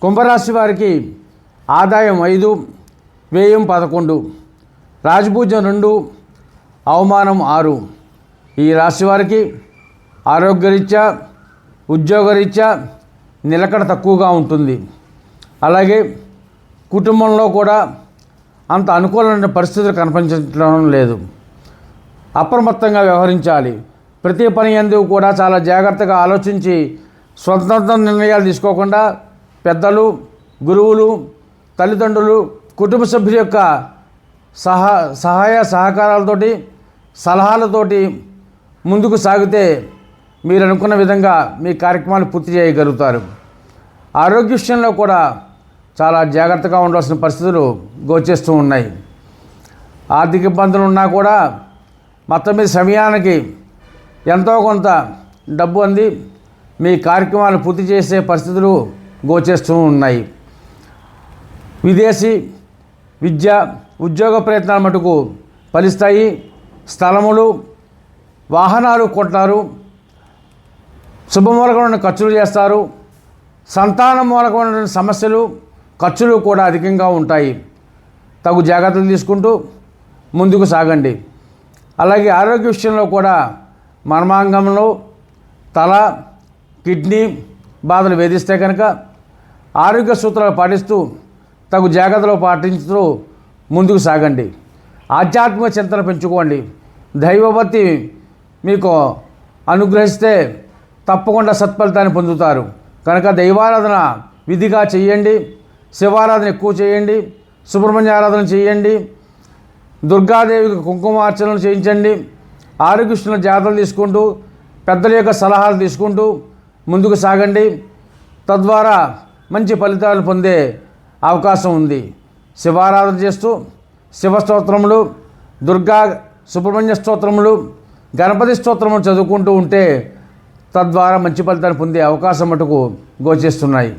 కుంభరాశి వారికి ఆదాయం 5, వ్యయం 11, రాజపూజ్యం 2, అవమానం 6. ఈ రాశి వారికి ఆరోగ్యరీత్యా, ఉద్యోగరీత్యా నిలకడ తక్కువగా ఉంటుంది. అలాగే కుటుంబంలో కూడా అంత అనుకూలమైన పరిస్థితులు కనిపించడం లేదు. అప్రమత్తంగా వ్యవహరించాలి. ప్రతి పని యందు కూడా చాలా జాగ్రత్తగా ఆలోచించి స్వతంత్ర నిర్ణయాలు తీసుకోకుండా పెద్దలు, గురువులు, తల్లిదండ్రులు, కుటుంబ సభ్యుల యొక్క సహాయ సహకారాలతోటి, సలహాలతోటి ముందుకు సాగితే మీరు అనుకున్న విధంగా మీ కార్యక్రమాలు పూర్తి చేయగలుగుతారు. ఆరోగ్య విషయంలో కూడా చాలా జాగ్రత్తగా ఉండాల్సిన పరిస్థితులు గోచరిస్తూ ఉన్నాయి. ఆర్థిక ఇబ్బందులు ఉన్నా కూడా మొత్తం మీద సమయానికి ఎంతో కొంత డబ్బు అంది మీ కార్యక్రమాలు పూర్తి చేసే పరిస్థితులు గోచరిస్తూ ఉన్నాయి. విదేశీ విద్య, ఉద్యోగ ప్రయత్నాలు మటుకు ఫలిస్తాయి. స్థలములు, వాహనాలు కొంటారు. శుభమూలకమైన ఖర్చులు చేస్తారు. సంతాన మూలకమైన సమస్యలు, ఖర్చులు కూడా అధికంగా ఉంటాయి. తగు జాగ్రత్తలు తీసుకుంటూ ముందుకు సాగండి. అలాగే ఆరోగ్య విషయంలో కూడా మర్మాంగంలో తల, కిడ్నీ బాధలు వేధిస్తే కనుక ఆరోగ్య సూత్రాలు పాటిస్తూ తగు జాగ్రత్తలు పాటించుతూ ముందుకు సాగండి. ఆధ్యాత్మిక చింతన పెంచుకోండి. దైవభక్తి మీకు అనుగ్రహిస్తే తప్పకుండా సత్ఫలితాన్ని పొందుతారు. కనుక దైవారాధన విధిగా చేయండి. శివారాధన ఎక్కువ చేయండి. సుబ్రహ్మణ్య ఆరాధన చేయండి. దుర్గాదేవికి కుంకుమార్చనలు చేయించండి. ఆరోగ్య జాగ్రత్తలు తీసుకుంటూ పెద్దల యొక్క సలహాలు తీసుకుంటూ ముందుకు సాగండి. తద్వారా మంచి ఫలితాలు పొందే అవకాశం ఉంది. శివారాధన చేస్తూ శివస్తోత్రములు, దుర్గా సుబ్రహ్మణ్య స్తోత్రములు, గణపతి స్తోత్రములు చదువుకుంటూ ఉంటే తద్వారా మంచి ఫలితాలు పొందే అవకాశం మటుకు గోచరిస్తున్నాయి.